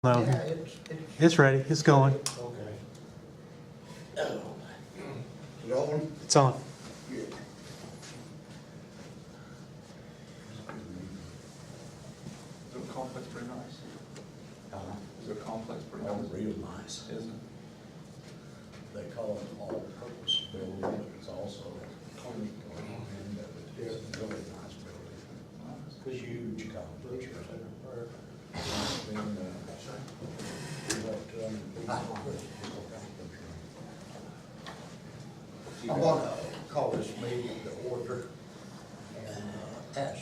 No, Yeah, it's ready. It's going. okay. Rolling? It's on. Yeah. Is the complex pretty nice? Is the complex pretty Oh, nice? real nice. Isn't it? They call it all-purpose building, but it's also a clinic on one end of it. It's a really nice building. Huge complex. I want to call this meeting to order and ask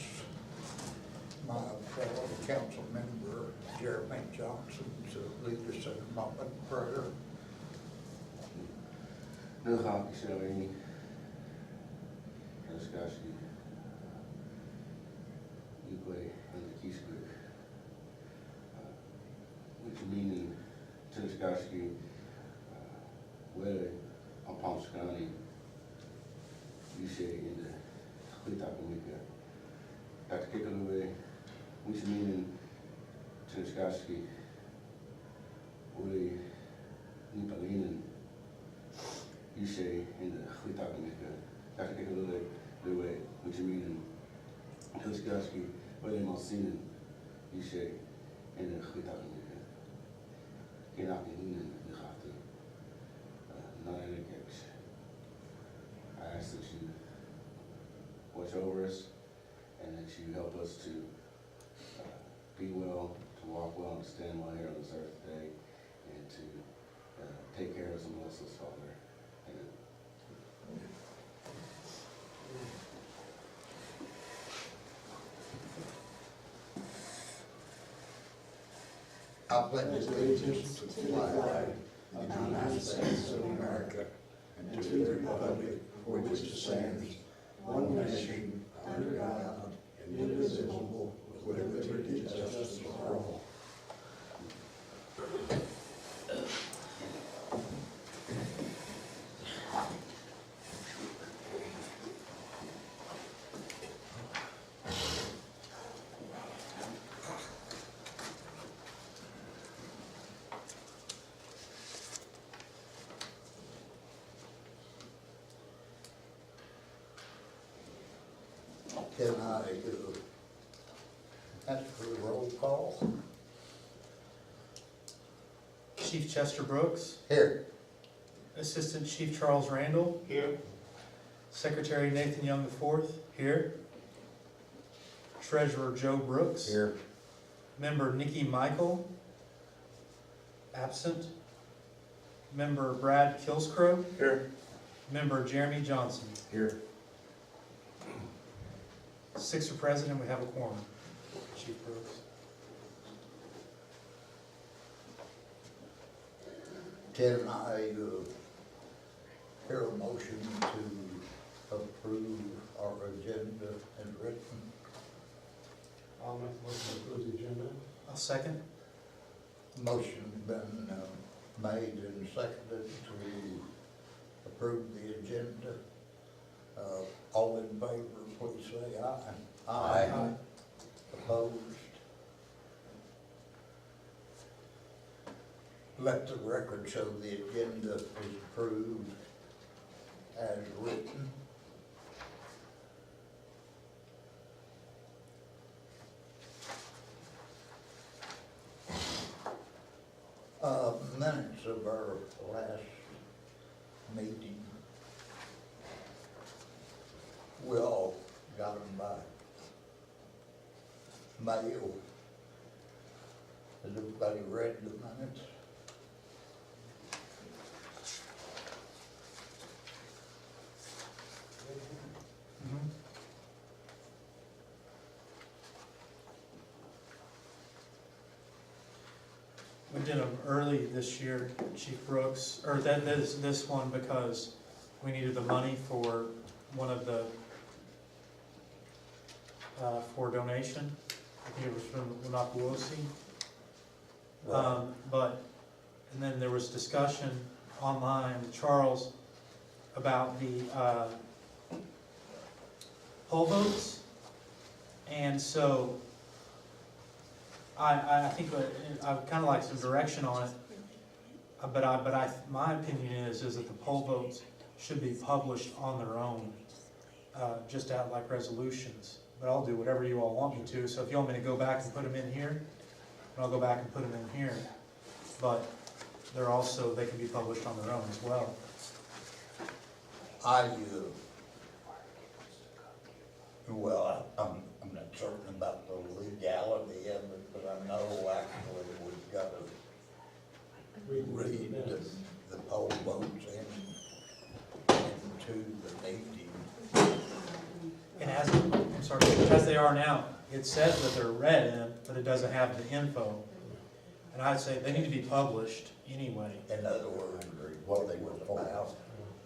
my fellow council member, Jeremy Johnson, to lead us in a moment of prayer. Nu ga ik zo in discussie equally in the key school. Which meaning to discussion whether upon Scotty you say in the Clitakamika. Dr. Kikaluwe, which meaning to discussion whether Nipalinen you say in the Clitakamika. Dr. Kikaluwe, which meaning to discussion whether Monsinin you say in the Clitakamika. Kinakinin Nihati. Non-education. I ask that you watch over us and that you help us to be well, to walk well, and stand well here on this earth today, and to take care of us and bless us, Father. Amen. I pledge allegiance to the flag of the United States of America and to the republic for which it stands, one nation, under God, indivisible, with liberty and justice for all. Can I ask for a roll call? Chief Chester Brooks, Here. Assistant Chief Charles Randall, Here. Secretary Nathan Young IV, here. Treasurer Joe Brooks, Here. Member Nikki Michael, absent. Member Brad Kilscrow, Here. Member Jeremy Johnson. Here. 6 are present and we have a quorum. Chief Brooks. Can I hear a motion to approve our agenda as written? I'll make a motion to approve the agenda. I'll second. Motion's been made and seconded to approve the agenda. All in favor, please say aye. Aye. Opposed? Let the record show the agenda is approved as written. Minutes of our last meeting. We all got them by mail. Has everybody read the minutes? We did them early this year, Chief Brooks, or this one because we needed the money for one of the, for donation. I think it was from Winakuosi. And then there was discussion online with Charles about the poll votes. And so I think I would kind of like some direction on it. My opinion is that the poll votes should be published on their own, just out like resolutions. But I'll do whatever you all want me to, so if you want me to go back and put them in here, I'll go back and put them in here. But they can be published on their own as well. I'm not certain about the legality of it, but I know actually we've got to read the poll votes into the meeting. And as they are now, it says that they're read in, but it doesn't have the info. And I'd say they need to be published anyway. In other words, what they were for,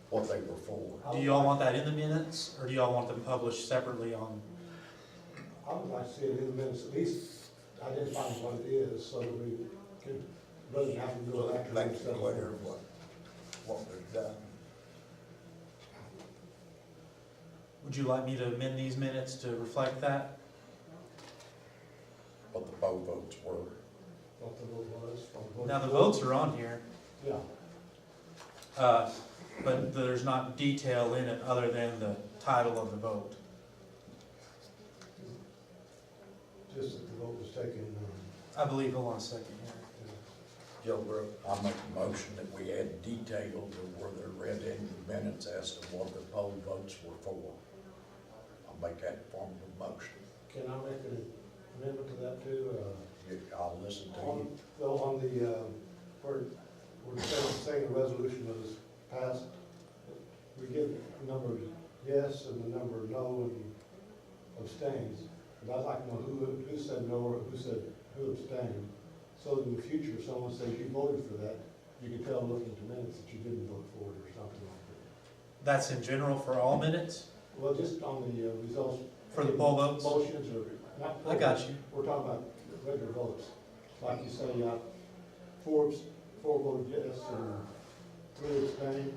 what they were for. Do y'all want that in the minutes, or do y'all want them published separately on? I would like to see it in the minutes, at least identifying what it is, so that we can, rather than having to go back and Make it stuff. clear what was done. Would you like me to amend these minutes to reflect that? What the poll votes were. What the vote was. Now, the votes are on here, Yeah, but there's not detail in it other than the title of the vote. just that the vote was taken, I believe, hold on a second here. Joe Brooks. I make a motion that we add details of where they're read in the minutes as to what the poll votes were for. I'll make that form of motion. Can I make an amendment to that too? I'll listen to On, you. though, on the, where we're saying the resolution was passed, we give a number of yes and the number of no and abstains. But I'd like to know who said no or who abstained. So in the future, if someone says you voted for that, you can tell looking at the minutes that you didn't vote for it or something like that. That's in general for all minutes? Well, just on the results. For the poll votes? Motions or, not poll I got votes. you. We're talking about regular votes. Like you say, four voted yes and three abstained.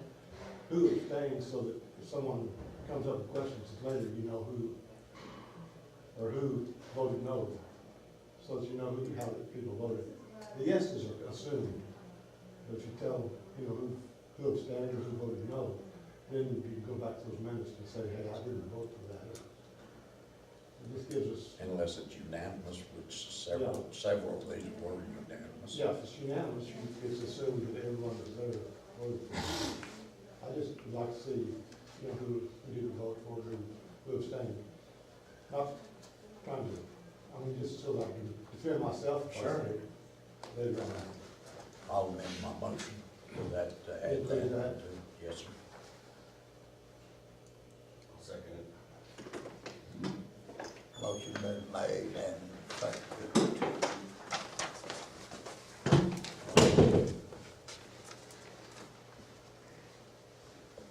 Who abstained, so that if someone comes up with questions later, you know who voted no. So that you know how the people voted. The yeses are assumed, but if you tell, who abstained or who voted no, then you can go back to those minutes and say, hey, I didn't vote for that. This gives us. Unless it's unanimous, which several of these were unanimous. Yeah, if it's unanimous, it's assumed that everyone was there voted for it. I just would like to see, who didn't vote for it, who abstained. Not trying to, just so that I can defend myself. If I Sure. say later on. I'll amend my motion to that, add Include that. that? Yes, sir. I'll second it. Motion been made and seconded.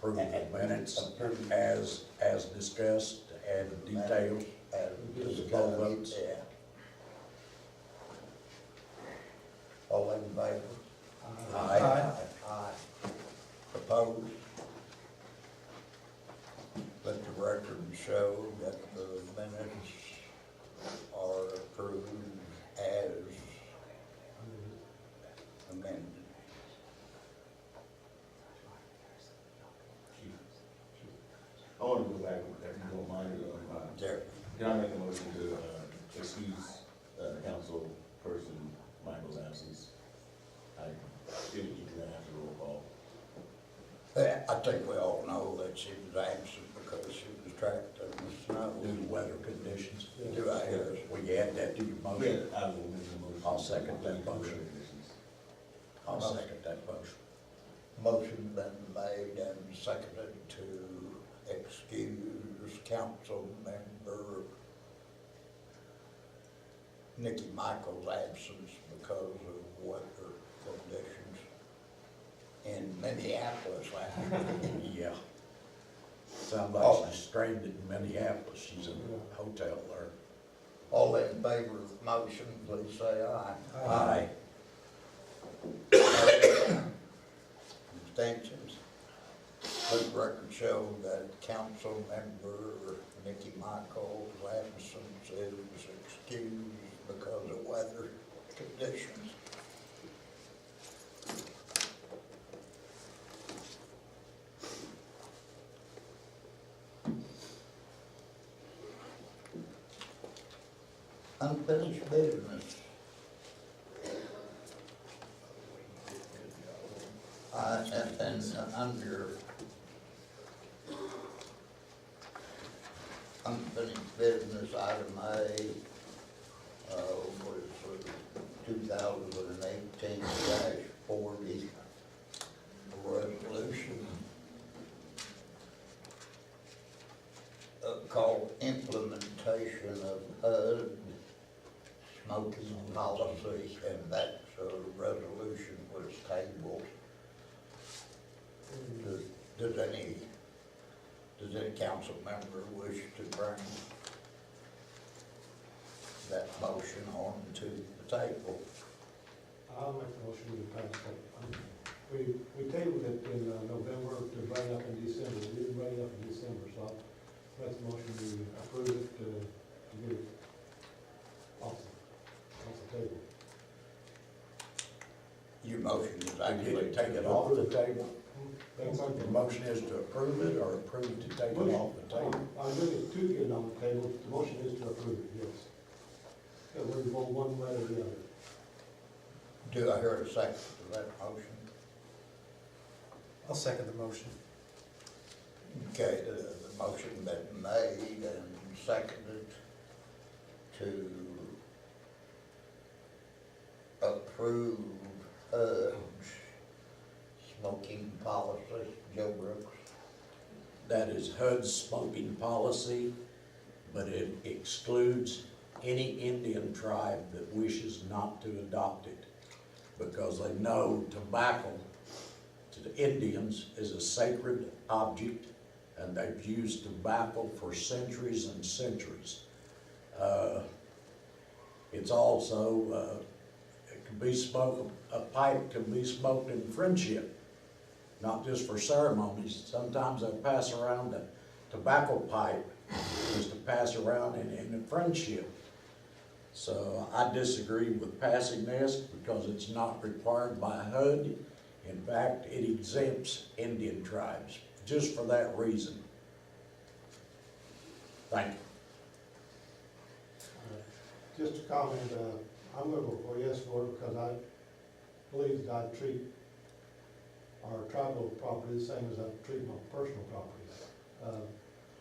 Approve the minutes as discussed, add details to the poll votes. Yeah. All in favor? Aye. Aye. Opposed? Let the record show that the minutes are approved as amended. I want to go back, if you don't mind, There. can I make a motion to excuse council person Michael's absence? I didn't get to that after roll call. I think we all know that she was absent because she was trapped in the snow. Due to weather conditions. Do I hear it? Will you add that to your motion? Yeah, I will make the motion. I'll second that motion. I'll second that motion. Motion been made and seconded to excuse council member Nikki Michael's absence because of weather conditions in Minneapolis last week. Yeah. Sounds like she's stranded in Minneapolis. She's in a hotel there. All in favor of the motion, please say aye. Aye. Abstentions? Let the record show that council member Nikki Michael's absence is excused because of weather conditions. Unfinished business. And under unfinished business, item A, what is it, 2018-40, resolution called implementation of HUD smoking policy, and that resolution was tabled. Does any council member wish to bring that motion on to the table? I'll make the motion to pass that. We tabled it in November to bring up in December. We didn't bring it up in December, so I'll make the motion to approve it, to get it off the table. Your motion is actually take it off the table? The motion is to approve it or approve to take it off the table? I'm looking to get it on the table. The motion is to approve it, yes. So we're going to vote one way or the other. Do I hear a second to that motion? I'll second the motion. Okay, the motion been made and seconded to approve smoking policy. Joe Brooks? That is HUD's smoking policy, but it excludes any Indian tribe that wishes not to adopt it, because they know tobacco to the Indians is a sacred object, and they've used tobacco for centuries and centuries. It's also, it can be smoked, a pipe can be smoked in friendship, not just for ceremonies. Sometimes they pass around a tobacco pipe just to pass around in a friendship. So I disagree with passing this because it's not required by HUD. In fact, it exempts Indian tribes, just for that reason. Thank you. Just to comment, I'm going to vote for yes for it because I believe that I treat our tribal property the same as I treat my personal property.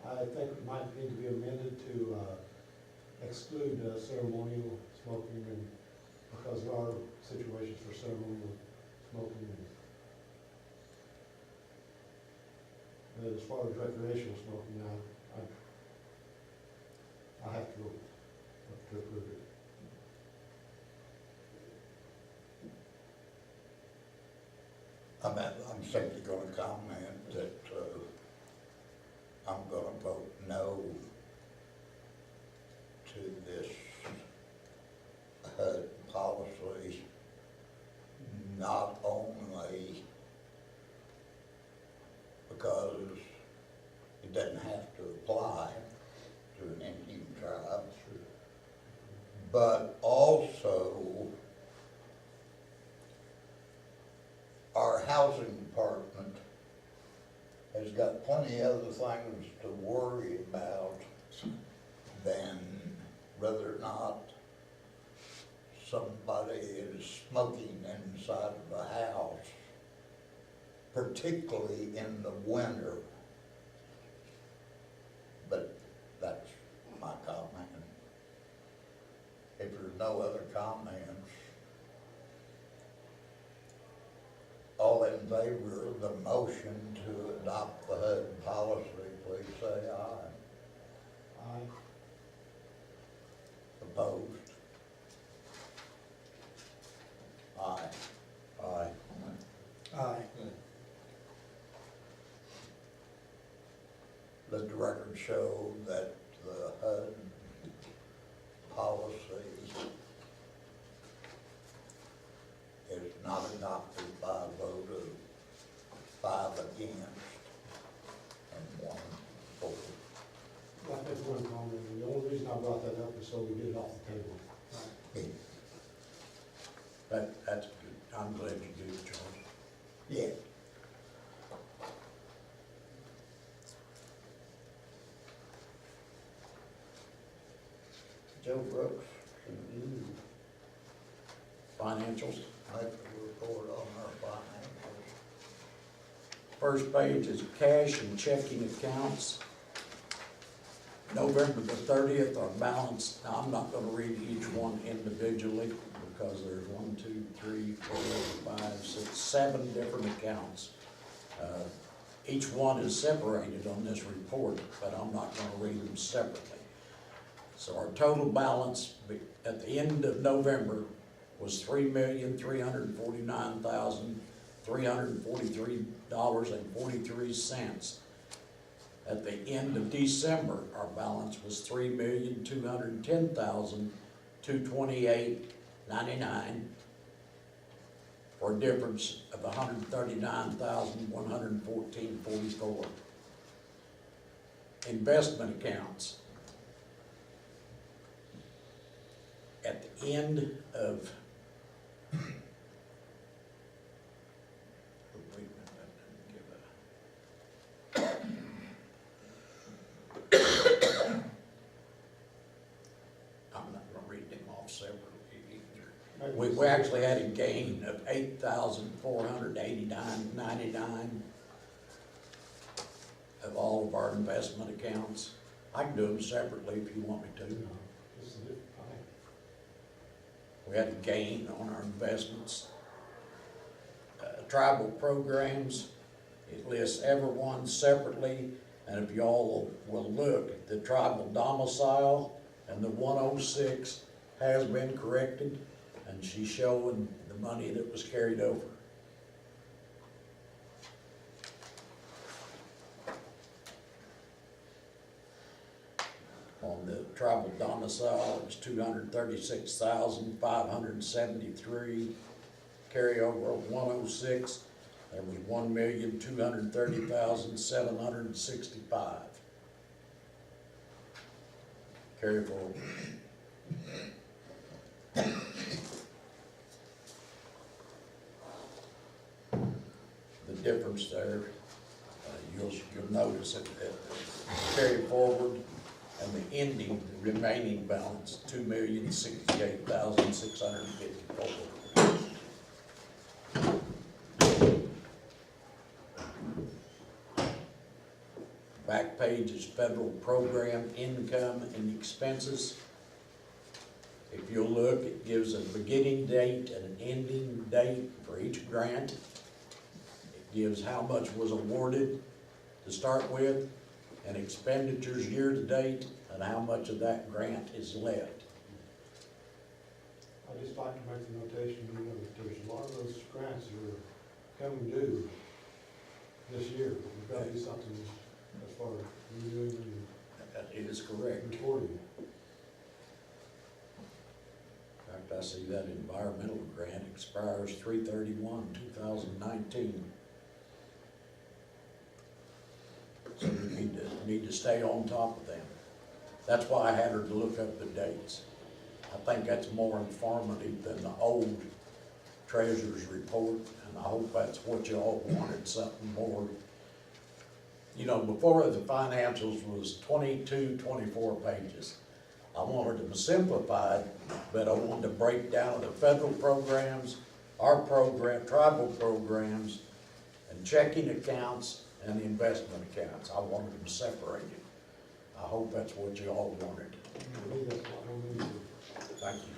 I think it might need to be amended to exclude ceremonial smoking, and because there are situations for ceremonial smoking. But as far as recreational smoking, I have to vote to approve it. I'm simply going to comment that I'm going to vote no to this HUD policy, not only because it doesn't have to apply to an Indian tribe, but also our housing department has got plenty of other things to worry about than whether or not somebody is smoking inside of a house, particularly in the winter. But that's my comment. If there's no other comments, all in favor of the motion to adopt the HUD policy, please say aye. Aye. Opposed? Aye. Aye. Aye. Let the record show that the HUD policy is not adopted by a vote of 5 against and 1 for. I think one comment, the only reason I brought that up is so we get it off the table. I'm glad you do, Charlie. Yeah. Joe Brooks, can you Financials. make a report on our finances? First page is cash and checking accounts. November the 30th, our balance, now I'm not gonna read each one individually because there's 1, 2, 3, 4, 5, 6, 7 different accounts. Each one is separated on this report, but I'm not gonna read them separately. So our total balance at the end of November was $3,349,343.43. At the end of December, our balance was $3,210,228.99 for a difference of $139,114.44. Investment accounts. At the end of I'm not gonna read them off separately either. We actually had a gain of $8,489.99 of all of our investment accounts. I can do them separately if you want me to. No, this is it, fine. We had a gain on our investments. Tribal programs, it lists everyone separately, and if y'all will look, the tribal domicile and the 106 has been corrected, and she's showing the money that was carried over. On the tribal domicile, it was 236,573. Carryover of 106, there was 1,230,765. Carry forward. The difference there, you'll notice it, carry forward and the ending, the remaining balance, 2,068,654. Back page is federal program income and expenses. If you'll look, it gives a beginning date and an ending date for each grant. It gives how much was awarded to start with, and expenditures year to date, and how much of that grant is left. I just like to make the notation, you know, that there's a lot of those grants that are coming due this year. We've got to do something as far as renewing and It is correct. reporting. In fact, I see that environmental grant expires 3/31/2019. So we need to stay on top of them. That's why I had her to look up the dates. I think that's more informative than the old treasurer's report, and I hope that's what you all wanted, something more. You know, before the financials was 22, 24 pages. I wanted them simplified, but I wanted to break down the federal programs, our program, tribal programs, and checking accounts and the investment accounts. I wanted them separated. I hope that's what you all wanted. To me, that's what we need to. Thank you.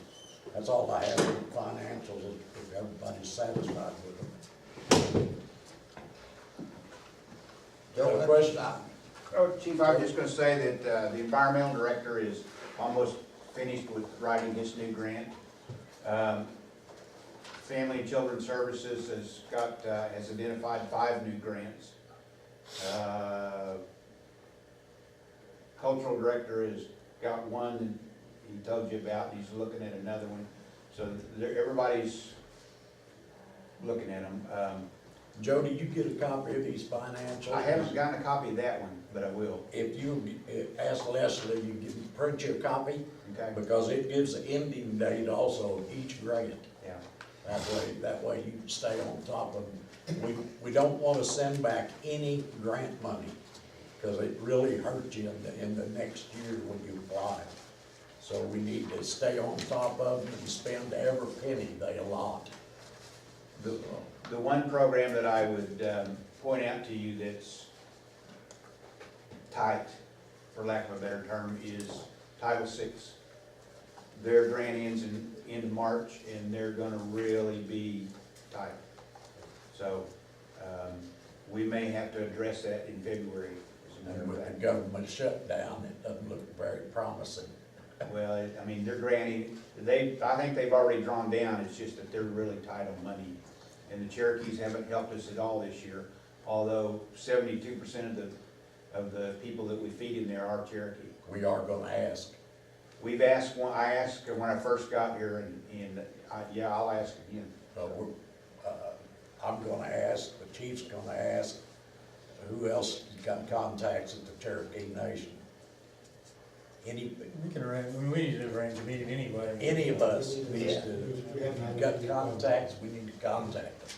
That's all I have for the financials, if everybody's satisfied with them. Joe, No question? Oh, Chief, I was just gonna say that the environmental director is almost finished with writing his new grant. Family and Children Services has identified 5 new grants. Cultural director has got one that he told you about, and he's looking at another one. So everybody's looking at them. Joe, did you get a copy of these financials? I haven't gotten a copy of that one, but I will. If you ask Leslie, you can print you a copy, Okay? because it gives the ending date also of each grant. Yeah. That way you can stay on top of them. We don't want to send back any grant money, because it really hurts you in the next year when you apply. So we need to stay on top of them and spend every penny they allot. The one program that I would point out to you that's tight, for lack of a better term, is Title VI. Their grant ends in March, and they're gonna really be tight. So, we may have to address that in February. as a matter And of with the fact. government shutdown, it doesn't look very promising. Well, I mean, they're granting, I think they've already drawn down, it's just that they're really tight on money. And the Cherokees haven't helped us at all this year, although 72% of the people that we feed in there are Cherokee. We are gonna ask. We've asked, I asked when I first got here, yeah, I'll ask again. I'm gonna ask, the chief's gonna ask, who else you got contacts at the Cherokee Nation? We can arrange, I mean, we need to arrange a meeting anyway. Any of us needs to, We haven't had got any- contacts, we need to contact them.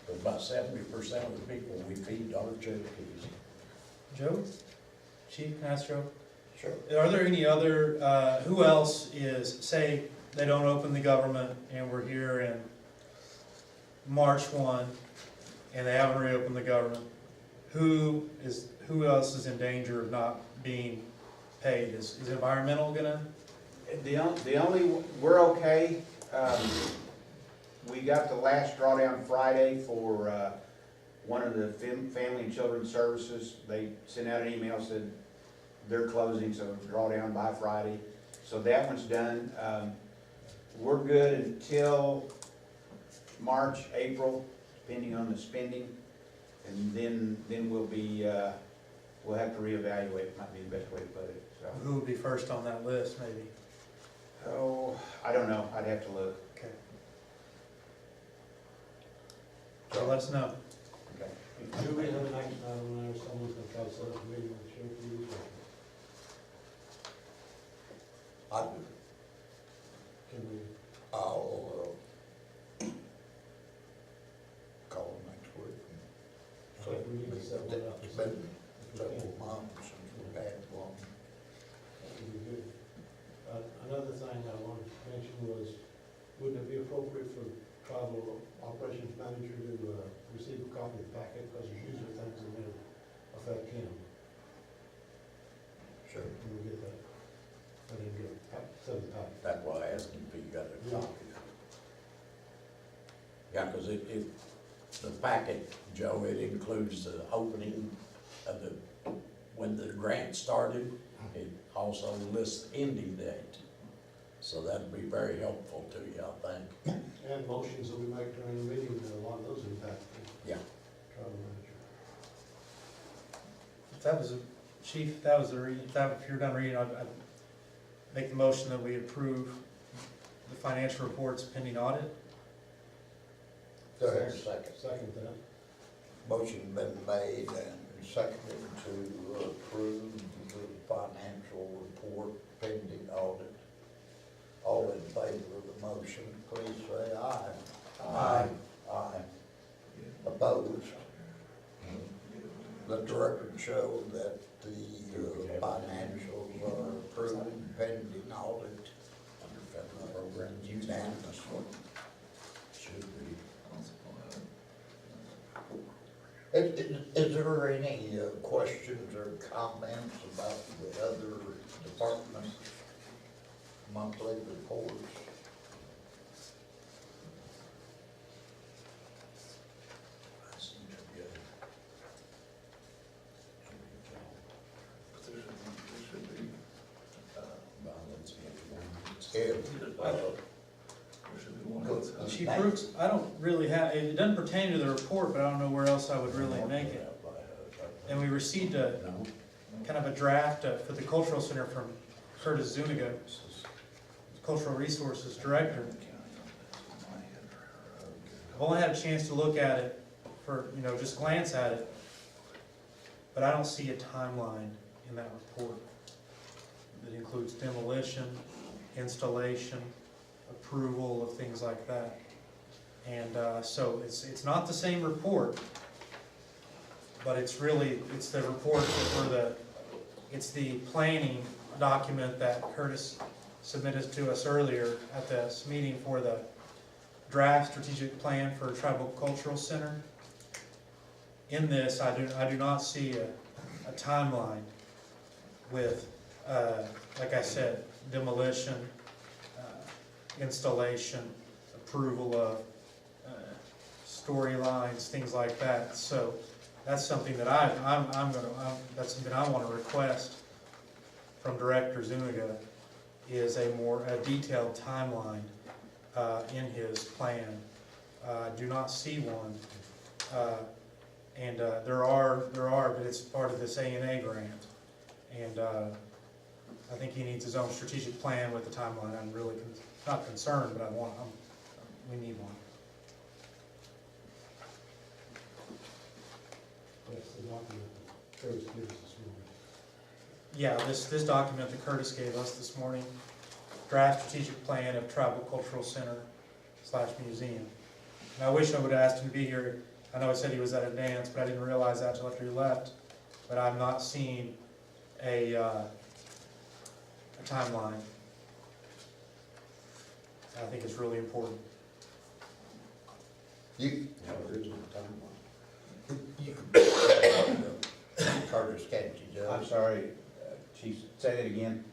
But about 70% of the people we feed are Cherokees. Joe? Chief, can I ask Joe? Sure. Are there any other, who else is, say, they don't open the government and we're here in March 1 and they haven't reopened the government, who else is in danger of not being paid? Is environmental gonna? The only, we're okay. We got the last drawdown Friday for one of the Family and Children's Services. They sent out an email, said they're closing, so drawdown by Friday. So that one's done. We're good until March, April, depending on the spending. And then we'll be, we'll have to reevaluate, might be the best way to put it, so. Who would be first on that list, maybe? Oh, I don't know, I'd have to look. Okay. So let us know. Okay. Do we have an action item there, someone's gonna try to set up a meeting with Cherokees? I, Can we, I'll, call them next week. I think we need to set one up. It's been several months since we've had one. That would be good. Another thing I wanted to mention was, wouldn't it be appropriate for tribal operations manager to receive a copy of the packet, because there's usually things that may affect him. Sure. Can we get that? I didn't get it, send the packet. that's why I asked him if he got a copy. Yeah, because the packet, Joe, it includes the opening of when the grant started. It also lists the ending date. So that'd be very helpful to you, I think. And motions that we make during the meeting, a lot of those impact the Yeah. tribal manager. If that was, Chief, if that was the reading, if you're done reading, I'd make the motion that we approve the financial reports pending audit. Second. Second that. Motion been made and seconded to approve the financial report pending audit. All in favor of the motion, please say aye. Aye. Aye. Opposed? Let the record show that the financials are approved pending audit. Under federal programs, Unanimously. should be. Is there any questions or comments about the other departments' monthly reports? Chief Brooks, I don't really have, it doesn't pertain to the report, but I don't know where else I would really make it. And we received a, kind of a draft for the Cultural Center from Curtis Zuniga, Cultural Resources Director. I've only had a chance to look at it for, just glance at it, but I don't see a timeline in that report that includes demolition, installation, approval of things like that. And so it's not the same report, but it's the report it's the planning document that Curtis submitted to us earlier at this meeting for the draft strategic plan for Tribal Cultural Center. In this, I do not see a timeline with, like I said, demolition, installation, approval of storylines, things like that. So that's something that that's something I want to request from Director Zuniga, is a detailed timeline in his plan. I do not see one. And there are, but it's part of this A&A grant. And I think he needs his own strategic plan with the timeline. I'm really not concerned, but we need one. That's the document that Curtis gives us this morning. Yeah, this document that Curtis gave us this morning, draft strategic plan of Tribal Cultural Center / museum. And I wish I would have asked him to be here. I know I said he was at a dance, but I didn't realize that until after he left. But I'm not seeing a timeline. I think it's really important. You, Yeah, there isn't a timeline. you Curtis, can't you, I'm Judge? sorry, Chief, say that again.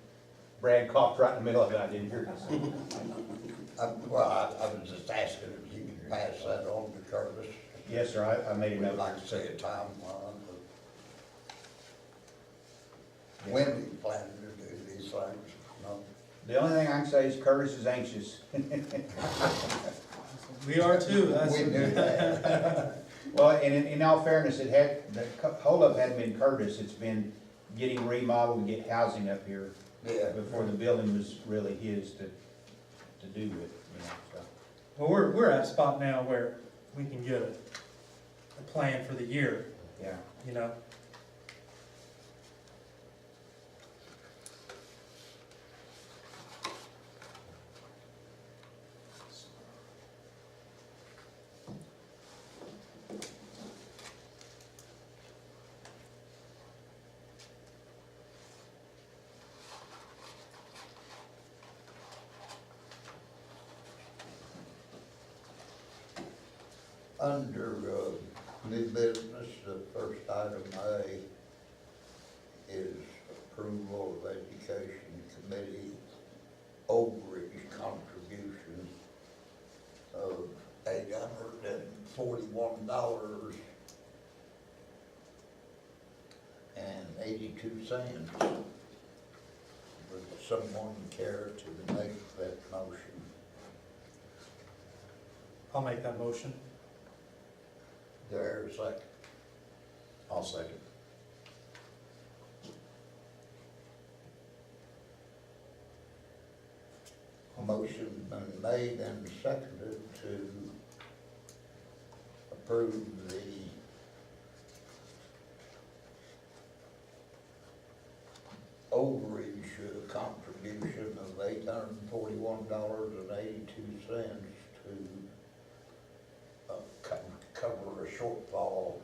Brad coughed right in the middle of it, I didn't hear it. Well, I was just asking if you could pass that on to Curtis. Yes, sir, I made a We'd note. like to see a timeline. When do you plan to do these things? No? The only thing I can say is Curtis is anxious. We are too. We knew that. Well, and in all fairness, the holdup hadn't been Curtis, it's been getting remodeled and get housing up here Yeah. before the building was really his to do with, so. Well, we're at a spot now where we can get a plan for the year, Yeah. you know? Under new business, the first item A is approval of education committee overage contribution of $841.82. Would someone care to make that motion? I'll make that motion. There's a second. I'll second. Motion been made and seconded to approve the overage contribution of $841.82 to cover a shortfall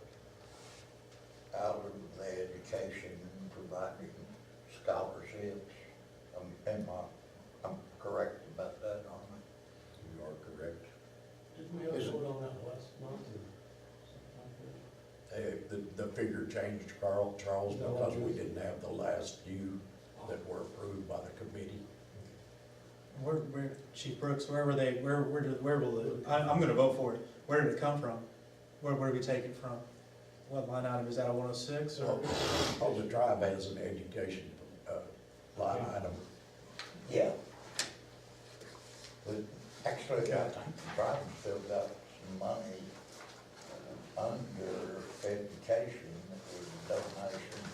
out of the education providing scholarships. I'm correct about that, aren't I? You are correct. Didn't we have a vote on that last month or something like that? The figure changed, Charles, because we didn't have the last few that were approved by the committee. Where, Chief Brooks, where will I'm gonna vote for it. Where did it come from? Where did we take it from? What line item, is that a 106 or? Because the tribe has an education line item. Yeah. But actually, I think the tribe still got some money under education with donations.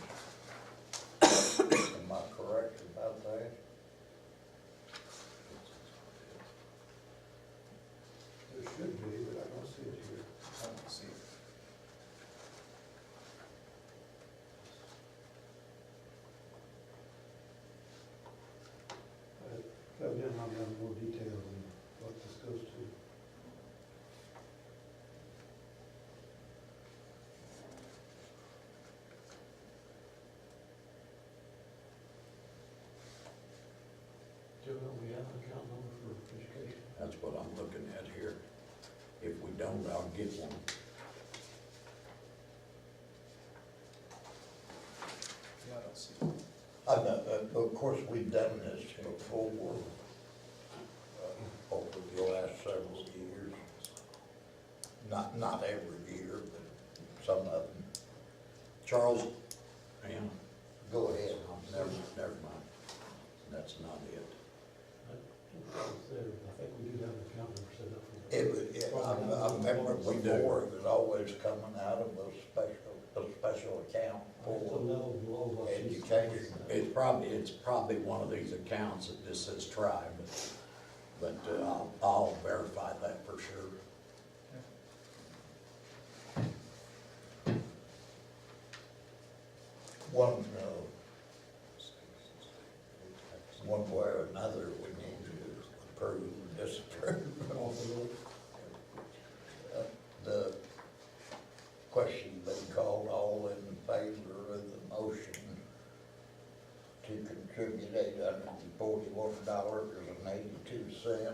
Am I correct about that? There should be, but I don't see it here. I don't see it. Evidently, I'm having more detail than what this goes to. don't, I'll get one. Yeah, I don't see it. I know, of course, we've done this before, over the last several years. Not every year, but some of them. Charles? Yeah. Go ahead. Never mind. That's not it. I think we do have an account number set up for that. It was, yeah, I remember before, it was always coming out of a special account It's a for level below what she's. education. It's probably one of these accounts that just says tribe, but I'll verify that for sure. One way or another, we need to approve, disapprove. The question been called, all in favor of the motion to contribute $841.82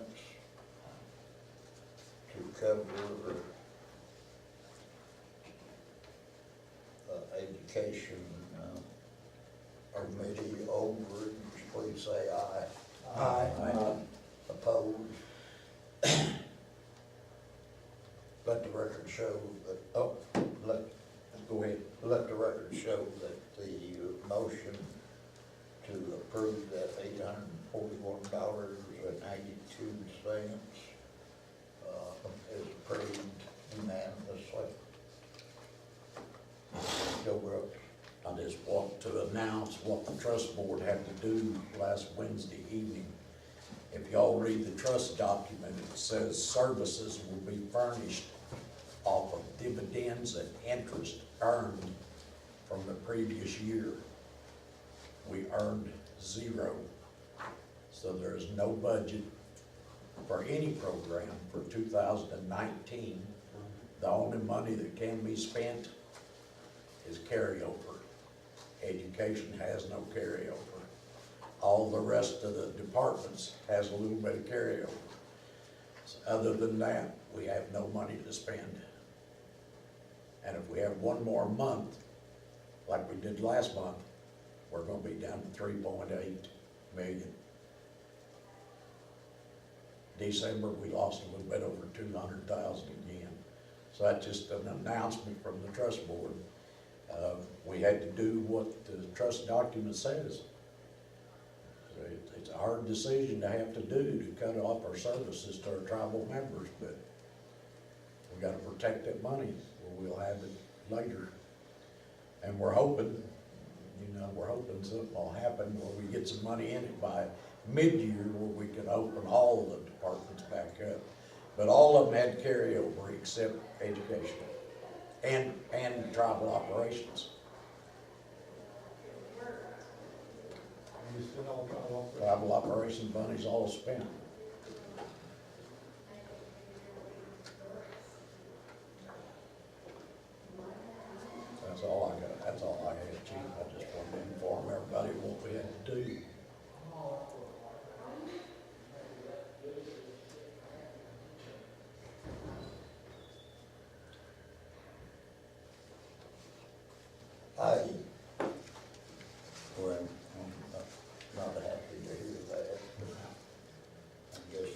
to cover education committee overage, please say aye. Aye. Opposed? Let the record show that, Go ahead. let the record show that the motion to approve that $841.82 is approved unanimously. Joe Brooks. I just want to announce what the trust board had to do last Wednesday evening. If y'all read the trust document, it says services will be furnished off of dividends and interest earned from the previous year. We earned 0. So there's no budget for any program for 2019. The only money that can be spent is carryover. Education has no carryover. All the rest of the departments has a little bit of carryover. So other than that, we have no money to spend. And if we have one more month, like we did last month, we're gonna be down to 3.8 million. December, we lost a little bit over 200,000 again. So that's just an announcement from the trust board. We had to do what the trust document says. It's a hard decision to have to do to cut off our services to our tribal members, but we gotta protect that money, or we'll have it later. And we're hoping, we're hoping something will happen where we get some money in it by mid-year where we can open all of the departments back up. But all of them had carryover except education and tribal operations. You spend all trial off. Tribal operations money's all spent. That's all I got, that's all I had, Chief. I just wanted to inform everybody what we had to do. Well, I'm not happy to hear that, but I guess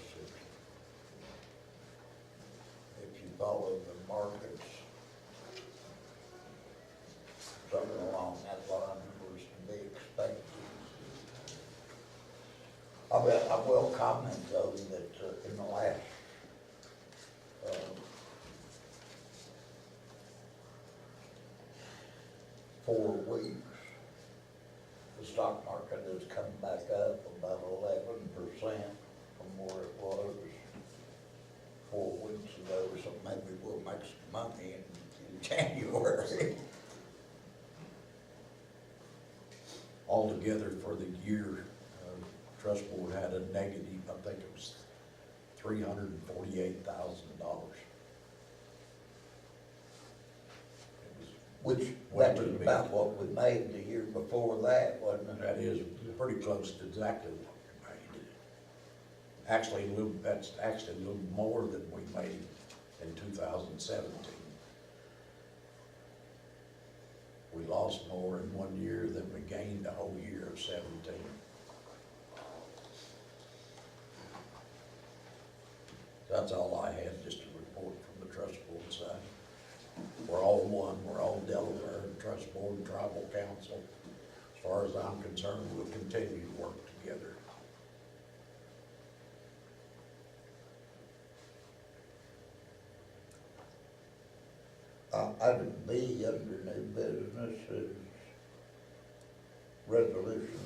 if you follow the markets, something along that line was to be expected. I will comment though that in the last uh, 4 weeks, the stock market has come back up about 11% from where it was 4 weeks ago, so maybe we'll make some money in January. Altogether for the year, trust board had a negative, I think it was $348,000. Which, that was about what we made the year before that, wasn't it? That is pretty close to exactly what we made. Actually, that's actually a little more than we made in 2017. We lost more in 1 year than we gained the whole year of 17. That's all I had, just a report from the trust board side. We're all one, we're all Delaware, trust board and tribal council. As far as I'm concerned, we'll continue to work together. Item B under new business is resolution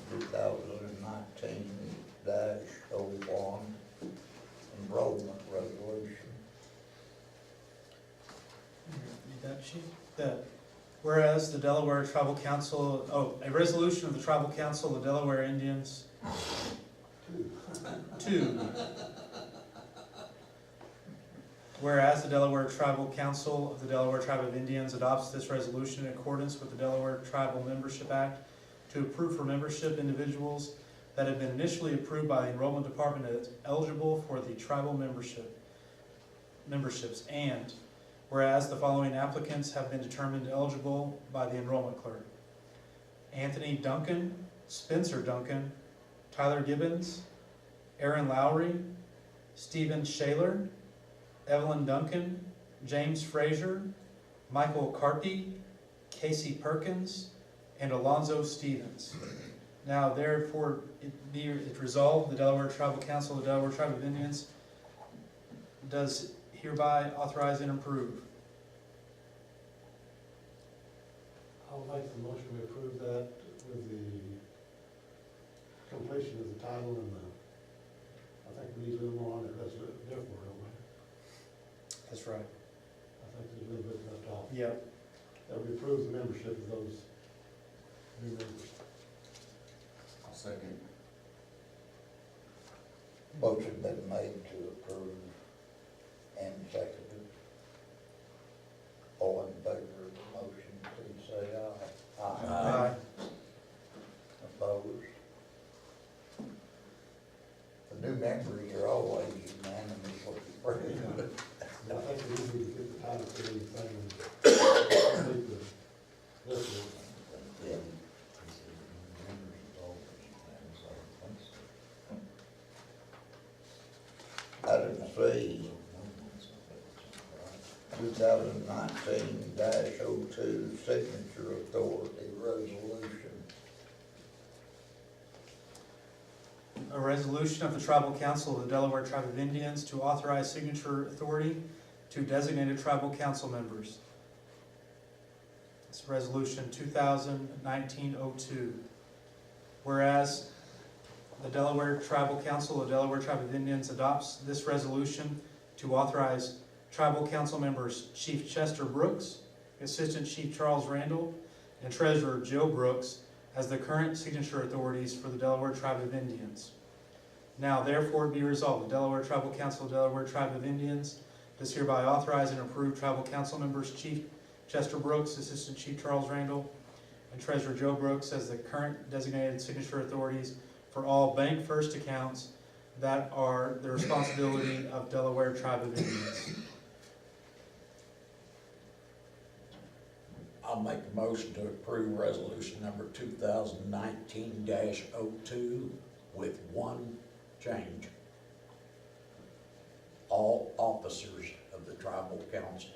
2019-01, enrollment resolution. Read that sheet. Whereas the Delaware Tribal Council, a resolution of the Tribal Council of the Delaware Indians. Two. Whereas the Delaware Tribal Council of the Delaware Tribe of Indians adopts this resolution in accordance with the Delaware Tribal Membership Act to approve for membership individuals that have been initially approved by the Enrollment Department as eligible for the tribal memberships, and whereas the following applicants have been determined eligible by the enrollment clerk: Anthony Duncan, Spencer Duncan, Tyler Gibbons, Aaron Lowry, Stephen Shaler, Evelyn Duncan, James Frazier, Michael Carpy, Casey Perkins, and Alonzo Stevens. Now therefore be it resolved, the Delaware Tribal Council of the Delaware Tribe of Indians does hereby authorize and approve. I'll make the motion to approve that with the completion of the title and I think we need a little more on it, that's therefore, don't we? That's right. I think there's a little bit left off. Yep. That we approve the membership of those new members. I'll second. Motion been made to approve and seconded. All in favor of the motion, please say aye. Aye. Opposed? The new members are always unanimously approved. I think we need to get the title to anything and complete the rest of it. Yeah. Item C, 2019-02 signature authority resolution. A resolution of the Tribal Council of the Delaware Tribe of Indians to authorize signature authority to designated tribal council members. It's resolution 2019-02. Whereas the Delaware Tribal Council of the Delaware Tribe of Indians adopts this resolution to authorize tribal council members Chief Chester Brooks, Assistant Chief Charles Randall, and Treasurer Joe Brooks as the current signature authorities for the Delaware Tribe of Indians. Now therefore be resolved, the Delaware Tribal Council of the Delaware Tribe of Indians does hereby authorize and approve tribal council members Chief Chester Brooks, Assistant Chief Charles Randall, and Treasurer Joe Brooks as the current designated signature authorities for all Bank First accounts that are the responsibility of Delaware Tribe of Indians. I'll make a motion to approve resolution number 2019-02 with one change. All officers of the tribal council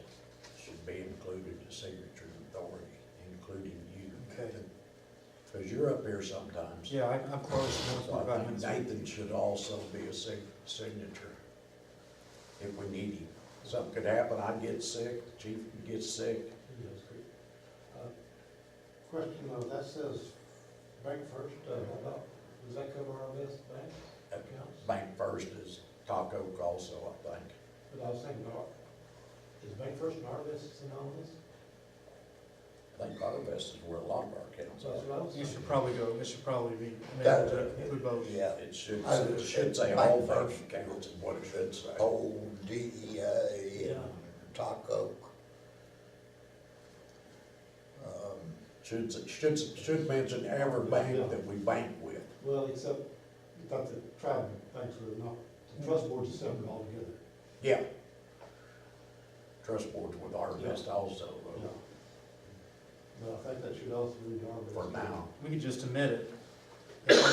should be included as signature authority, including you. Okay. Because you're up here sometimes. Yeah, I'm close. So I think Nathan should also be a signature if we need him. Something could happen, I'd get sick, the chief would get sick. Yes, great. Question, that says Bank First, does that cover our best banks? Accounts? Bank First is Taco also, I think. But I was thinking, is Bank First and Arvest in all this? I think Arvest is where a lot of our accounts That's are. what I was You thinking. should probably go, it should probably be made to include both. Yeah. It should It's say Bank all bank First. accounts is what it should say. Old DEA and Taco. Should mention every bank that we bank with. Well, except, I thought the tribal banks were not, the trust boards are separate altogether. Yeah, trust board's with our list also, Yeah. But I think that should also be done. for now. We could just omit it Bank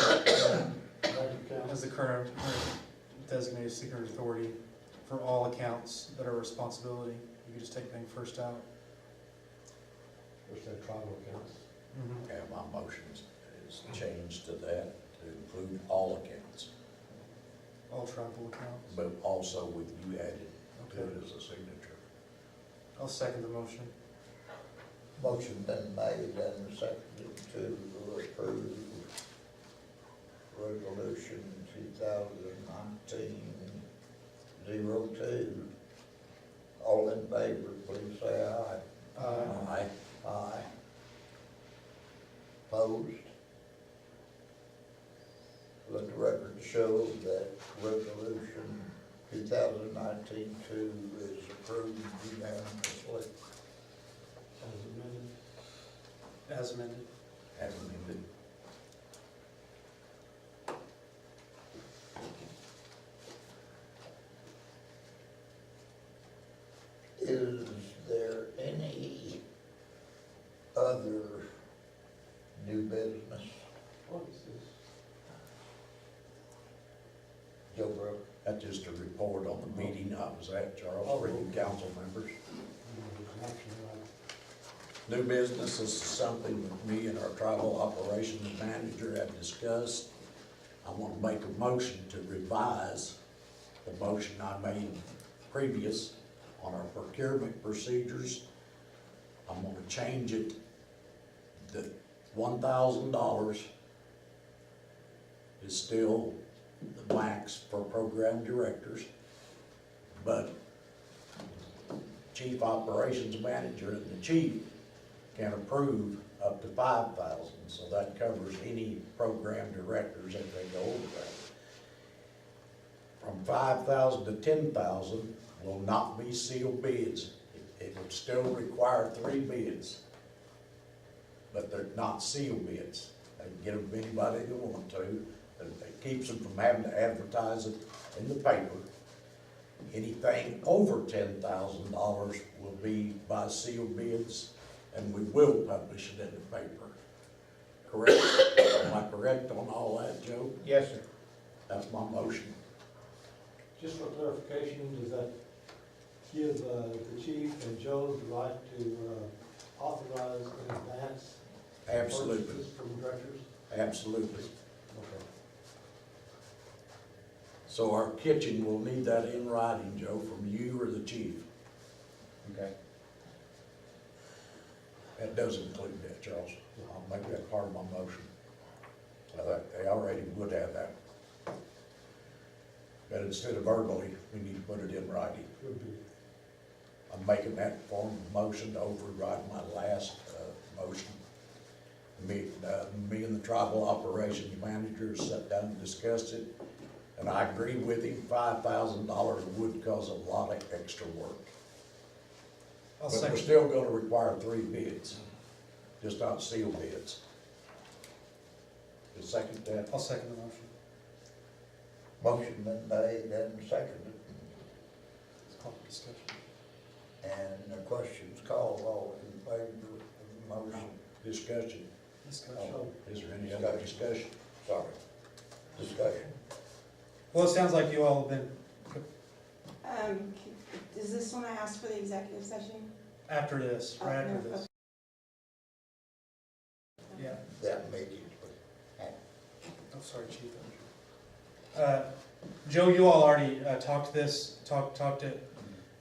account. as the current designated secret authority for all accounts that are responsibility. You could just take bank first out. Or say tribal accounts. Mhm. And my motion is changed to that, to include all accounts, All tribal accounts. but also with you added to Okay. it as a signature. I'll second the motion. Motion been made and seconded to approve resolution 2019-02. All in favor, please say aye. Aye. Aye. Opposed? Let the record show that resolution 2019-2 is approved unanimously. As amended. As amended. As amended. Is there any other new business? What is this? Joe Brook? That's just a report on the meeting I was at, Charles, for you council members. There's an action item. New business is something that me and our tribal operations manager have discussed. I want to make a motion to revise the motion I made previous on our procurement procedures. I'm going to change it that $1,000 is still the max for program directors, but chief operations manager and the chief can approve up to 5,000, so that covers any program directors if they go over that. From 5,000 to 10,000 will not be sealed bids. It would still require 3 bids, but they're not sealed bids. They can get them to anybody they want to, but it keeps them from having to advertise it in the paper. Anything over $10,000 will be by sealed bids, and we will publish it in the paper. Correct? Am I correct on all that, Joe? Yes, sir. That's my motion. Just for clarification, does that give the chief and Joe the right to authorize in advance Absolutely, purchases from directors? absolutely. Okay. So our kitchen will need that in writing, Joe, from you or the chief. Okay. That does include that, Charles. I'll make that part of my motion. They already would have that. But instead of verbally, we need to put it in writing. Would be. I'm making that form of motion to override my last motion. Me and the tribal operations manager sat down and discussed it, and I agree with him, $5,000 would cause a lot of extra work. I'll But we're second. still gonna require 3 bids, just not sealed bids. You second that? I'll second the motion. Motion been made and seconded, It's called for discussion. and the question's called. All in favor of the motion? Discussion. Discussion. Is there any other discussion? Sorry. Discussion. Well, it sounds like you all have been, Is this when I asked for the executive session? after this, right after Okay. this. Yeah. That meeting. Oh, sorry, Chief. Joe, you all already talked it,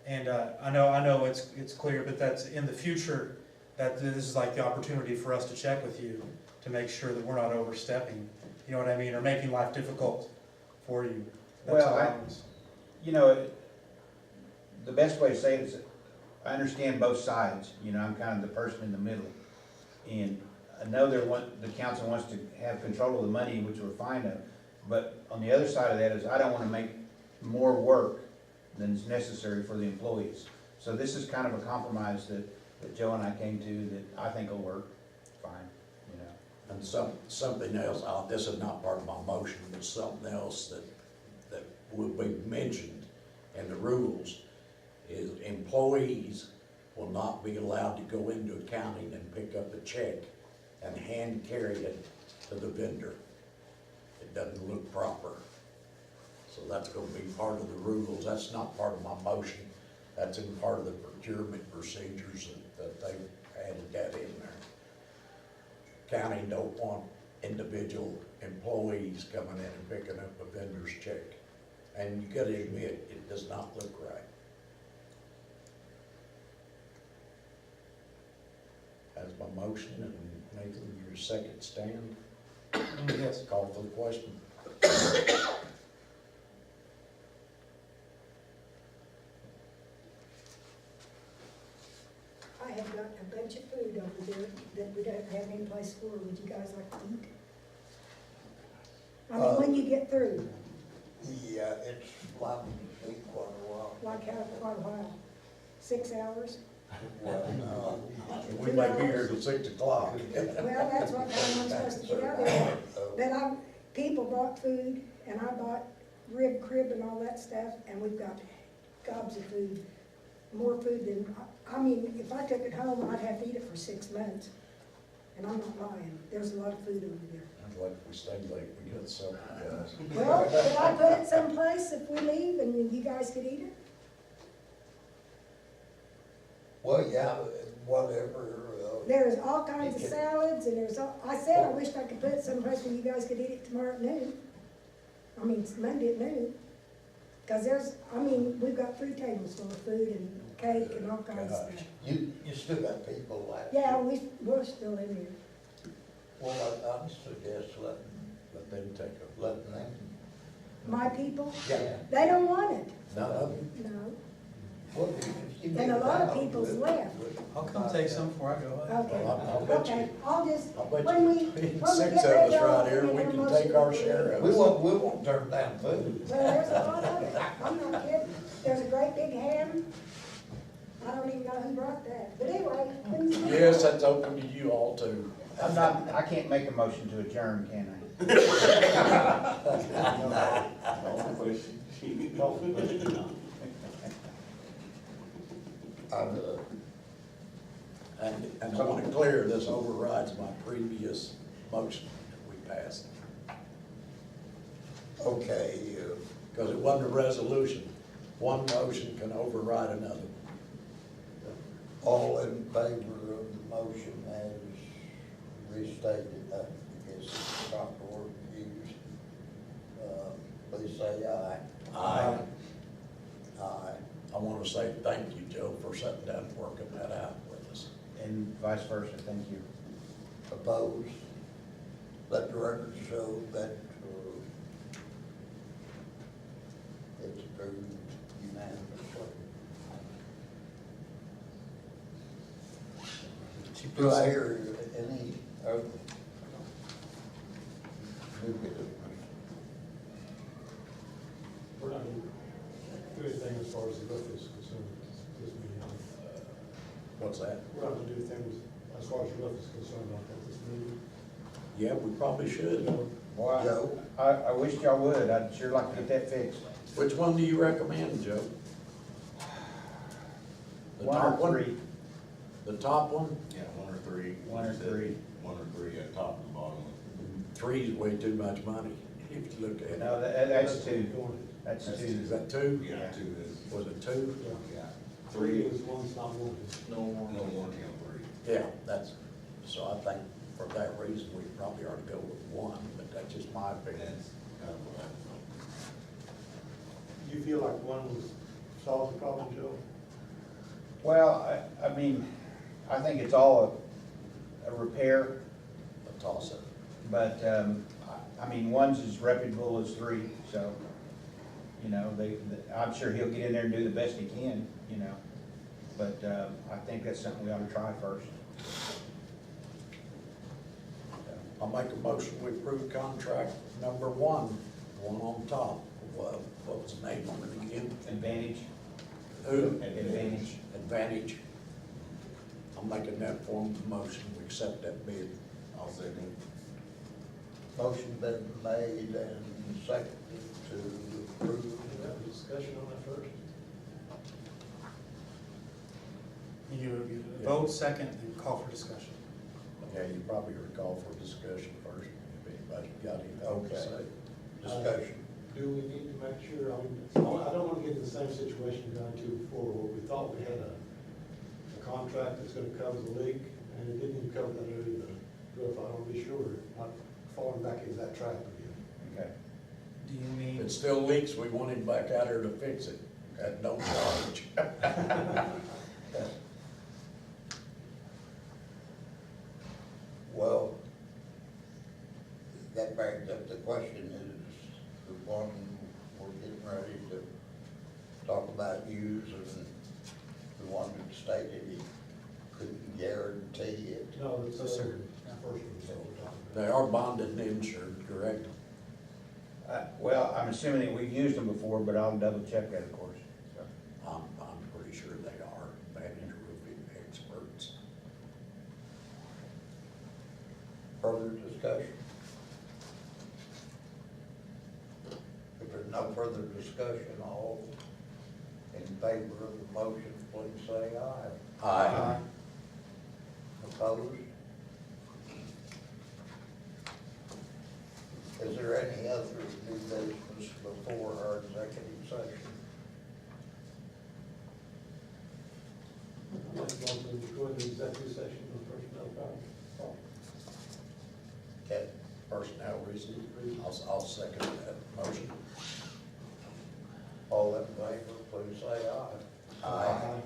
and I know it's clear, but that's in the future, that this is like the opportunity for us to check with you to make sure that we're not overstepping, you know what I mean, or making life difficult for you. That's Well, all I- it is. You know, the best way to say it is, I understand both sides, you know, I'm kind of the person in the middle. And I know the council wants to have control of the money, which we're fine of, but on the other side of that is, I don't want to make more work than is necessary for the employees. So this is kind of a compromise that Joe and I came to that I think will work fine, you know. And something else, this is not part of my motion, but something else that will be mentioned in the rules is employees will not be allowed to go into accounting and pick up a check and hand carry it to the vendor. It doesn't look proper. So that's gonna be part of the rules. That's not part of my motion. That's in part of the procurement procedures that they've added that in there. County don't want individual employees coming in and picking up a vendor's check. And you gotta admit, it does not look right. That's my motion, and Nathan, your second stand. Yes. Call for the question. I have got a bunch of food over there that we don't have any place for. Would you guys like to eat? I mean, when you get through, Yeah, it's likely to be quite a while. like how, quite a while, 6 hours? Well, We may be here till 6 o'clock. Well, that's what time I'm supposed to get out there. But people bought food, and I bought rib crib and all that stuff, and we've got gobs of food, more food than, I mean, if I took it home, I'd have to eat it for 6 months. And I'm not lying, there's a lot of food over there. Sounds like if we stay late, we got supper, guys. Well, could I put it someplace if we leave and you guys could eat it? well, yeah, whatever, There's all kinds of salads, and I said I wished I could put it someplace where you guys could eat it tomorrow at noon. I mean, it's Monday at noon. Cause we've got 3 tables full of food and cake and all kinds of stuff. you still got people like. Yeah, we're still in here. Well, I'd suggest Let them take a, letting them. My people, Yeah. they don't want it, none of them. no. Well, if you And get a it lot of out, people's we'll- left. I'll come take some before I go. Okay, I'll bet you, okay, I'll just, I'll bet when we, you, when we 6 get of ready, us I'll right here, make we a can motion take our to share of We it. won't turn down food. Well, there's a lot of it, I'm not kidding. There's a great big ham. I don't even know who brought that, but anyway, when you. Yes, that's open to you all too. I can't make a motion to adjourn, can I? And I want to clear, this overrides my previous motion that we passed. Okay, Because it wasn't a resolution. One motion can override another. all in favor of the motion as restated, I guess is the proper word to use. Please say aye. Aye. Aye. I want to say thank you, Joe, for sitting down and working that out with us. And vice versa, thank you. Opposed? Let the record show that it's approved unanimously. Do I hear any other new business? We're not gonna do anything as far as the lift is concerned, this meeting. What's that? We're not gonna do things as far as the lift is concerned, I think, this meeting. Yeah, we probably should. Boy, Joe? I wish y'all would, I'd sure like to get that fixed. Which one do you recommend, Joe? The 1 top or one? 3? The top one? Yeah, 1 or 3. 1 or 3. 1 or 3 at top and bottom. 3 is way too much money, if you look at it. No, that's 2. That's 2. Is that 2? Yeah, 2 is, Was it 2? yeah. 3 is one's not wanted. No warranty on 3. Yeah, that's, so I think for that reason, we probably ought to go with 1, but that's just my opinion. That's kind of what Do you feel like one was solved the problem, Joe? Well, I mean, I think it's all a repair, A toss-up. but, I mean, 1's as reputable as 3, so, you know, I'm sure he'll get in there and do the best he can, you know. But, I think that's something we ought to try first. I'll make a motion, we approve contract number 1, the one on top. What was the name on it again? Advantage. Who? Advantage. Advantage. I'm making that form of motion, we accept that bid. I'll second. Motion been made and seconded to approve. Did we have a discussion on that first? you vote second and call for discussion. Yeah, you probably recall for discussion first, if anybody got anything to Okay. say. Discussion. Do we need to make sure, I don't want to get in the same situation we got into before, where we thought we had a contract that's gonna cover the leak, and it didn't even cover that area of the roof. I don't be sure, not falling back into that trap again. Okay. Do you If mean, it still leaks, we want him back out there to fix it, at no charge. Well, that brings up the question is, the one we're getting ready to talk about use, and the one that stated he couldn't guarantee it. No, it's, Oh, sir. the first one, so we're talking about. They are bonded and insured, correct? Well, I'm assuming that we've used them before, but I'll double check that, of course. So, I'm pretty sure they are, Vantage roofing experts. Further discussion? If there's no further discussion, all in favor of the motion, please say aye. Aye. Opposed? Is there any other new business before our executive session? I'd like to go into executive session on personnel matters. Okay, personnel reasons, I'll second that motion. All in favor, please say aye.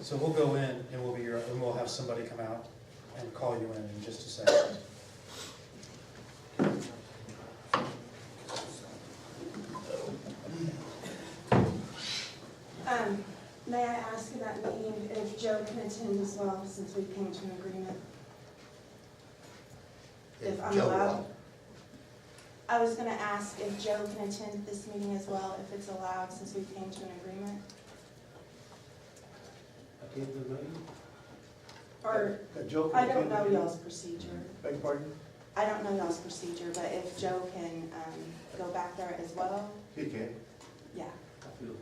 so we'll go in and we'll have somebody come out and call you in just a second. May I ask in that meeting if Joe can attend as well, since we came to an agreement? If I'm Joe allowed. won't. I was gonna ask if Joe can attend this meeting as well, if it's allowed, since we came to an agreement? Attend the meeting? Or, Joe can I don't attend the know meeting? y'all's procedure. Beg your pardon? I don't know y'all's procedure, but if Joe can, go back there as well, He can. yeah. I feel.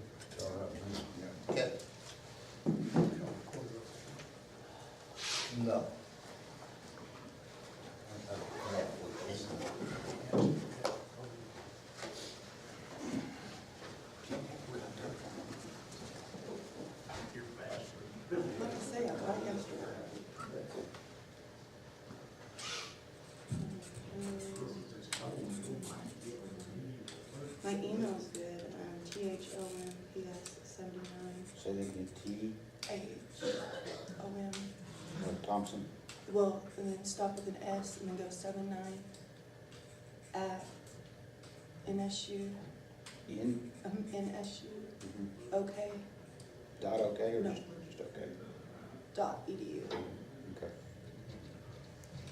Okay. No. Like I say, I like yesterday. My email's good, THOMPS79, say they get T, HOM. Thompson. Well, and then stop with an S and then go 79 at NSU, In, NSU, mhm. okay, Dot okay, or No. just okay? .edu. Okay.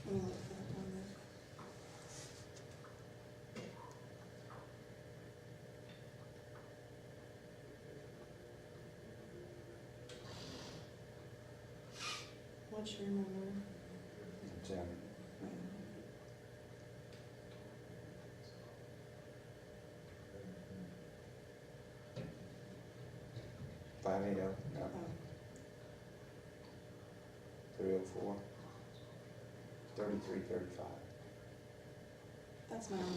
Let me look for that number. What's your number? It's, 580, no, Oh, 304, 3335. that's my number.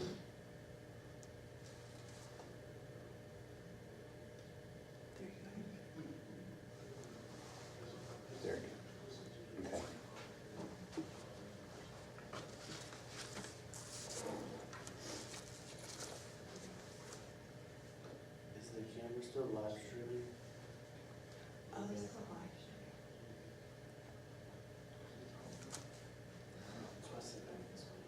There you There you go. Okay. Is the camera still live streaming? go. Oh, this is a live stream. That's why I said that this way.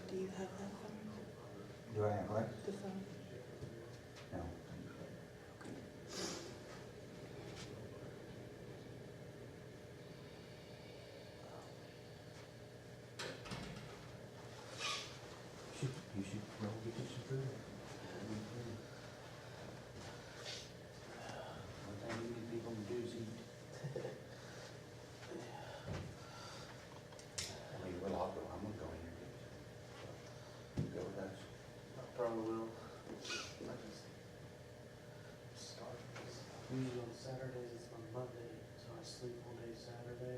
Do you have that phone? Do I have what? The phone? No. You should roll the kitchen through. One thing you need people to do is eat. Saturdays it's my Monday, so I sleep all day Saturday,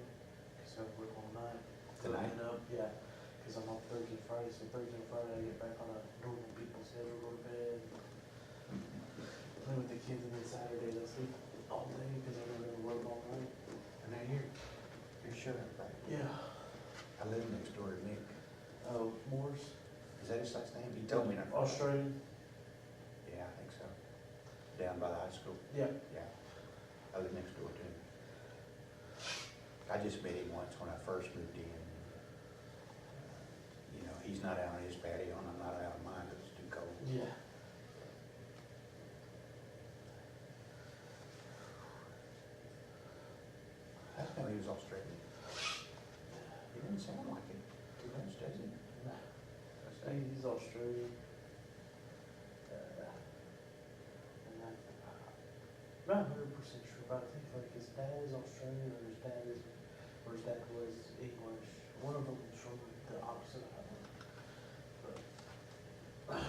cause I work all night. Tonight? Waking up, yeah, cause I'm off Thursday, Friday, so Thursday and Friday I get back on a normal people schedule, go to bed. Play with the kids, and then Saturdays I sleep all day, cause I'm gonna work all night. And now you're sure, right? Yeah. I live next door to Nick. Oh, Moore's, Is that his last name? He told me not. Australian? Yeah, I think so. Down by the high school. Yeah. Yeah. I live next door to him. I just met him once when I first moved in. You know, he's not out on his patio and I'm not out on mine because it's too cold. Yeah. I didn't know he was Australian. He didn't sound like it too much, does he? He's Australian. And I'm not 100% sure, but I think like his dad is Australian or his dad was English. One of them is from the opposite island. But like,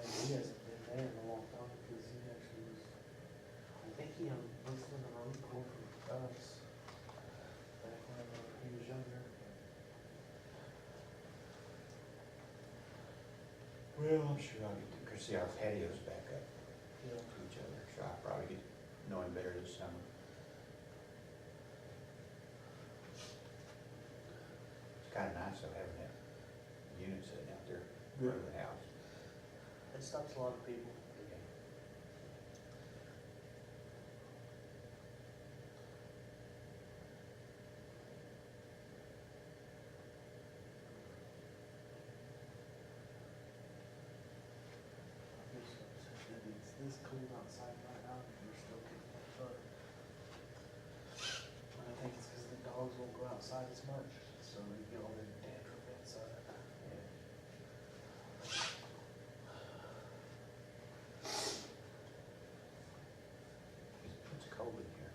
he hasn't been there in a long time because he actually was, I think he enlisted in the Marine Corps from us back when he was younger. Well, I'm sure I'll get to, because see, our patios back up Yeah. to each other, so I'll probably get to know him better this summer. It's kind of nice though having that unit sitting out there in front of the house. It stops a lot of people. It's this cold outside right now, and we're still kicking the butt. And I think it's because the dogs won't go outside as much, so they get all their dandruff inside. It's cold in here.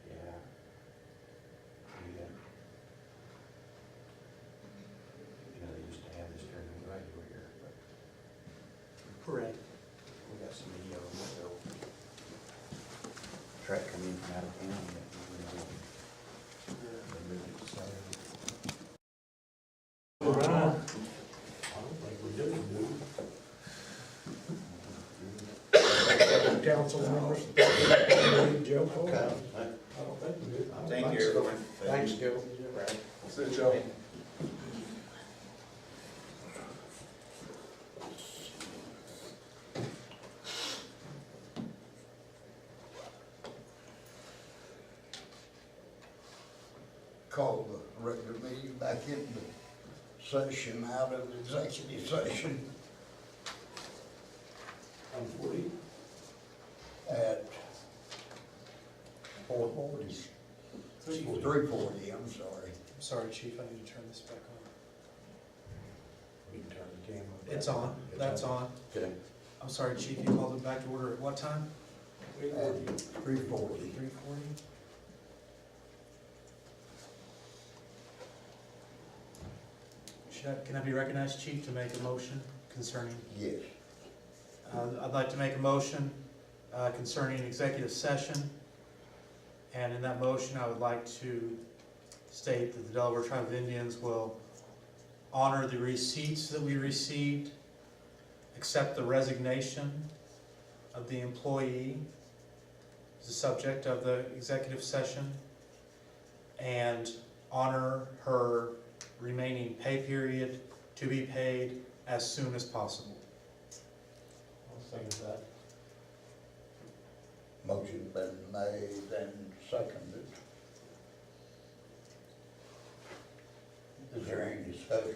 Yeah. Yeah. You know, they used to have this during the regular year, but Correct. we got some video of this old truck coming in from out of town that they moved it to Saturday. All right. I don't think we do. Council members, Joe Cole? I don't think we do. Thank you, everyone. Thanks, Joe. Right. See you, Joe. Call the regular meeting back into session, out of executive session On 40. at 4:40. 3:40, I'm sorry. I'm sorry, chief, I need to turn this back on. We can turn the camera back. It's on, that's on. Okay. I'm sorry, chief, you called it back to order at what time? At 3:40. 3:40? Can I be recognized, chief, to make a motion concerning? Yes. I'd like to make a motion concerning executive session. And in that motion, I would like to state that the Delaware Tribe of Indians will honor the receipts that we received, accept the resignation of the employee as the subject of the executive session, and honor her remaining pay period to be paid as soon as possible. I'll second that. Motion been made and seconded. Is there any discussion?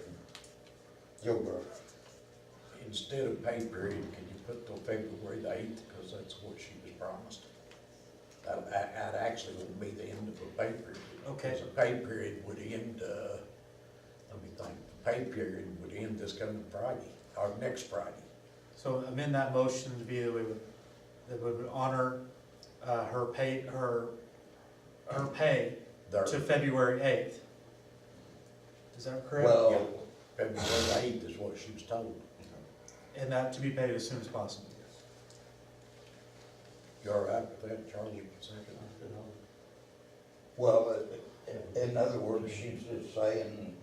Joe Burke. Instead of pay period, can you put till February the 8th, because that's what she was promised. That actually would be the end of the pay period. Okay. Because the pay period would end, let me think, the pay period would end this coming Friday, or next Friday. So amend that motion to be that would honor her pay There- to February 8th. Is that correct? Well, February the 8th is what she was told. And that to be paid as soon as possible. You all right with that, Charlie? Second? well, in other words, she's just saying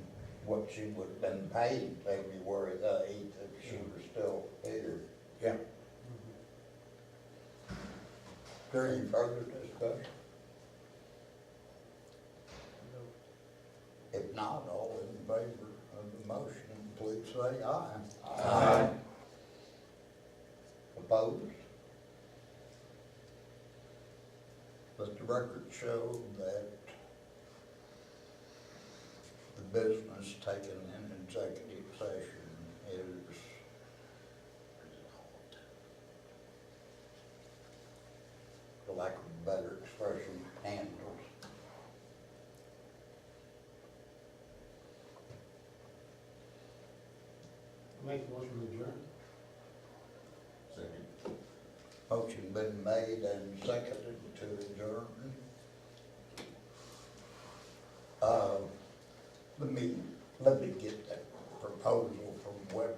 what she would have been paid February the 8th if she were still here. Yeah. There any further discussion? If not, all in favor of the motion, please say aye. Aye. Opposed? Let the record show that the business taken in executive session is for lack of a better expression, handled. Make the motion to adjourn. Second. Motion been made and seconded to adjourn. Let me get that proposal from Weber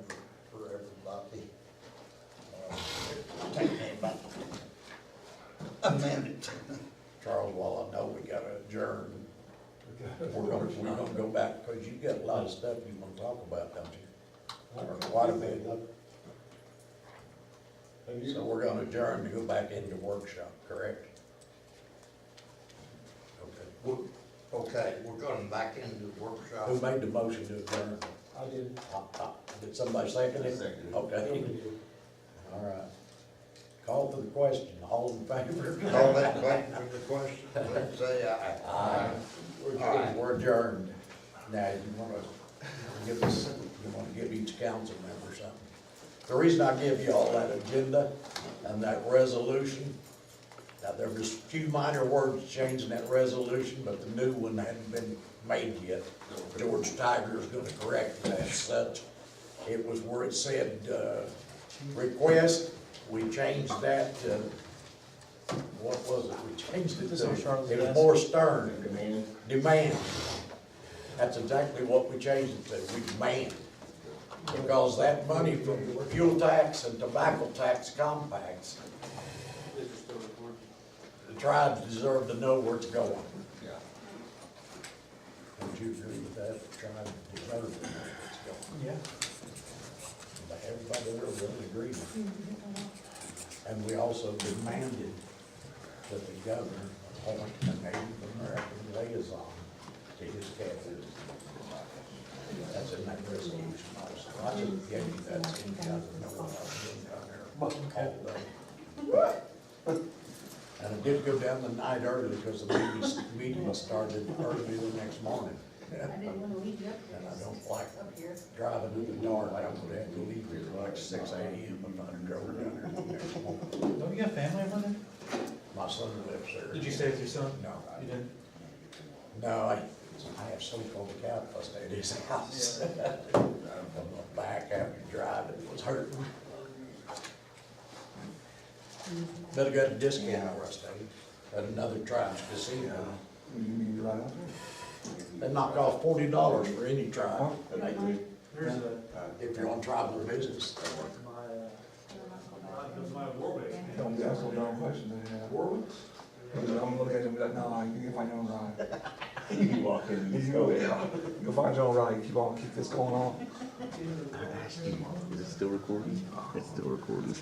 for everybody. Take me about a minute. Charles, while I know we gotta adjourn, we're gonna go back, because you got a lot of stuff you wanna talk about, don't you? Or quite a bit. So we're gonna adjourn to go back into workshop, correct? Okay. Okay, we're going back into the workshop. Who made the motion to adjourn? I did. Did somebody second it? Second. Okay, all right. Call for the question, all in favor? Call that back for the question, let's say aye. Aye. We're adjourned. Now, you wanna give us, you wanna give each council member something? The reason I give you all that agenda and that resolution, now there was a few minor words changed in that resolution, but the new one hadn't been made yet. George Tiger is gonna correct that as such. It was where it said, request, we changed that to, what was it? We changed it This is what Charles to, it was asked. more stern. Demand. That's exactly what we changed it to, we demand. Because that money from fuel tax and tobacco tax compacts, the tribes deserve to know where it's going. Yeah. Don't you agree with that? The tribes deserve to know where it's going. Yeah. But everybody there was in agreement. And we also demanded that the governor appoint a Native American liaison to his cabinet. That's in that resolution also. I just gave you that so you guys know what I've been down there all day. And I did go down the night early because the meeting started early the next morning. And I don't like driving in the dark. I would have to leave here like 6 a.m. if I drove down there the next morning. Don't you have family over there? My son lives there. Did you stay with your son? No, You didn't? no, I have sleep on the couch, I stayed at his house. On my back after driving, it was hurting. But I got a discount where I stayed at another tribe's casino. They knock off $40 for any tribe, There's a, if you're on tribal business. my Warwick. Don't ask no dumb questions. I'm gonna look at him and be like, nah, you can find your own ride. You walk in, you go in. You can find your own ride, keep this going on. Is it still recording? It's still recording.